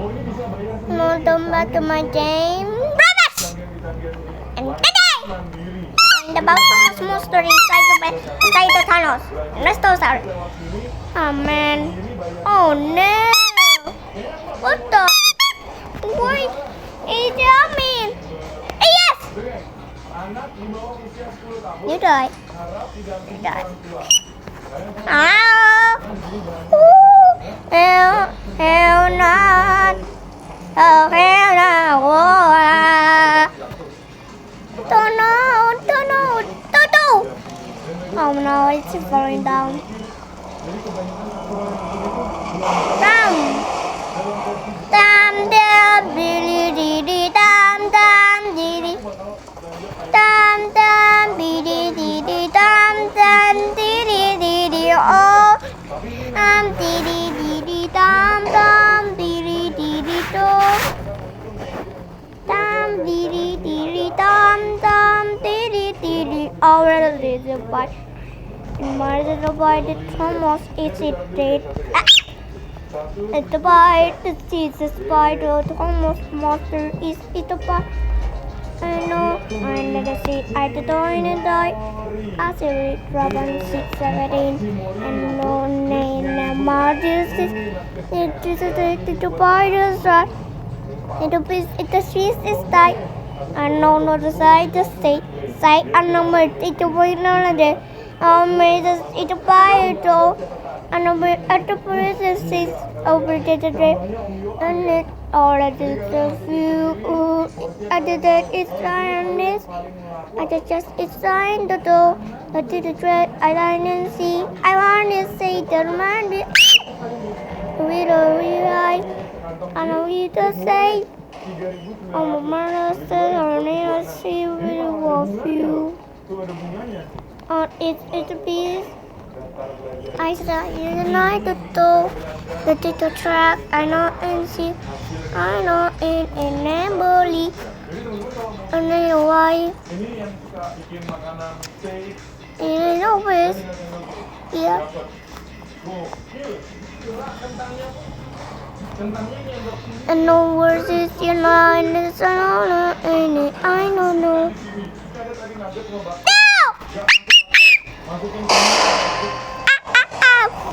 Welcome back to my game, Brothers! And today, I'm about Thanos monster inside the Thanos. Restosaur. Oh man. Oh no. What the? Why is it coming? Yes! You died. You died. Ah! Hell not. Oh, hell no. Don't know. Oh no, it's falling down. Down. Dam, dam, dee dee dee, dam, dam, dee dee. Dam, dam, dee dee dee, dam, dam, dee dee dee, oh. Dee dee dee, dam, dam, dee dee dee, do. Dam, dee dee, dam, dam, dee dee. Oh, little boy. My little boy, the Thomas is it dead? It's the boy, the Jesus spider, Thomas monster is it the boy? I know, I never see I the door and die. I see it, Robin 617, and no name, Margis is it the boy is right. It the streets is died. I know not the side, the state, side unnumbered, it the boy no day. It a buy it all. And at the police is over the day. And it all at the few at the day it's lioness. At the just it's sign the door. The dread I didn't see. I want to say the man we don't realize. And we just say oh my said I see we love you. It's a piece. I saw you tonight the track. I know and see. I know in Namboli. And then why? In office. Yeah. And no words is you know and it's and I don't know.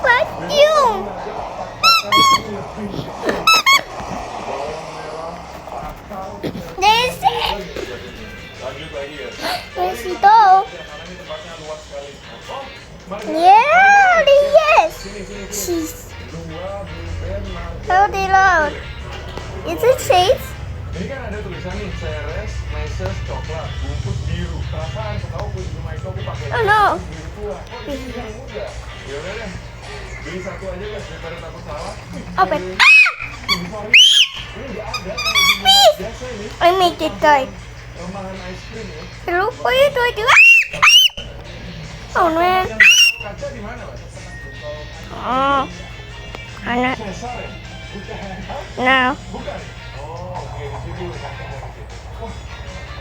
Fuck you! Desi! Desi yeah, yes! Cheese. How they load? Is it cheese? Ini kan ada tulisan nih, Ceres, Meses, coklat, bungkus biru. Perasaan tahu gue di rumah itu aku pakai Oh no. biru tua. Oh, ini muda. Ya udah deh. Beli satu aja guys, daripada takut salah. Open. Ini enggak ada Please. biasa ini. I make it die. Rumahan ice cream ya. Lupa itu aja. Oh man. Yang botol kaca di mana, Mas? Oh. Anak. Cesar ya? Bukan. No. Bukan. Oh, oke, di situ kaca dari situ. Oh.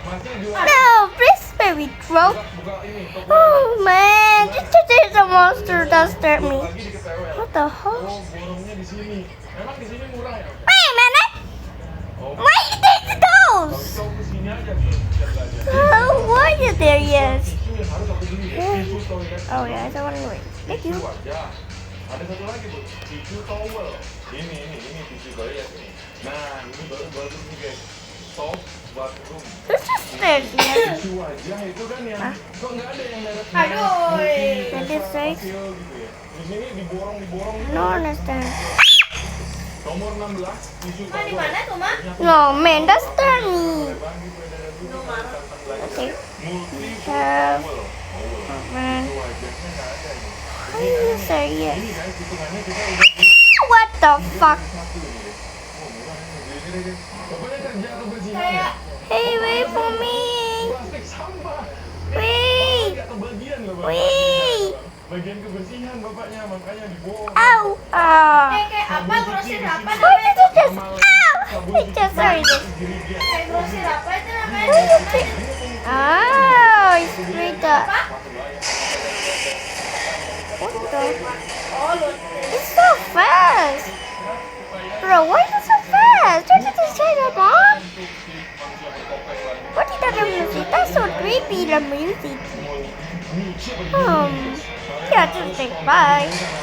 Masnya jual. No, please baby throw. Buka ini, toko. Oh man, this is a monster that scared me. Lagi di KTWL. What the hell? Oh, borongnya di sini. Memang di sini murah ya? Wait a minute. Oh, Why you take those? kau ke sini aja tuh, lihat aja. Oh, why are there? Yes. Tisu yang harus aku beli, tisu toilet. Oh yeah, I want to wait. Thank you. Tisu aja. Ada satu lagi bu, tisu towel. Ini tisu toilet ini. Nah, ini baru nih guys. Soap bathroom. This is stairs. Yes. Tisu aja itu kan yang, kok nggak ada yang merek Aduh, Multi, that is safe. Kecil gitu ya. Di sini diborong. No understand. Nomor 16 tisu towel. Di mana tuh, Ma? No man, that's scared me. Okay. Multi Have. towel. Oh man. Tisu wajahnya nggak ada ini. Why are you serious? Ini guys, hitungannya kita udah What the fuck? satu ini deh. Oh, murah ini. Gini. Pokoknya kerja kebersihan ya. Hey, wait for me. Plastik sampah. Wait. Nggak kebagian loh, Bapak. Wait. Bagian kebersihan bapaknya, makanya diborong. Ow. Ah. Kayak apa grosir apa Why namanya? did you just? Ow. I just sorry. Kayak grosir apa itu namanya? Why you take? Oh, it's straight up. What the? Oh, lu. It's so fast. Bro, why is it so fast? be the music. Yeah, just say bye.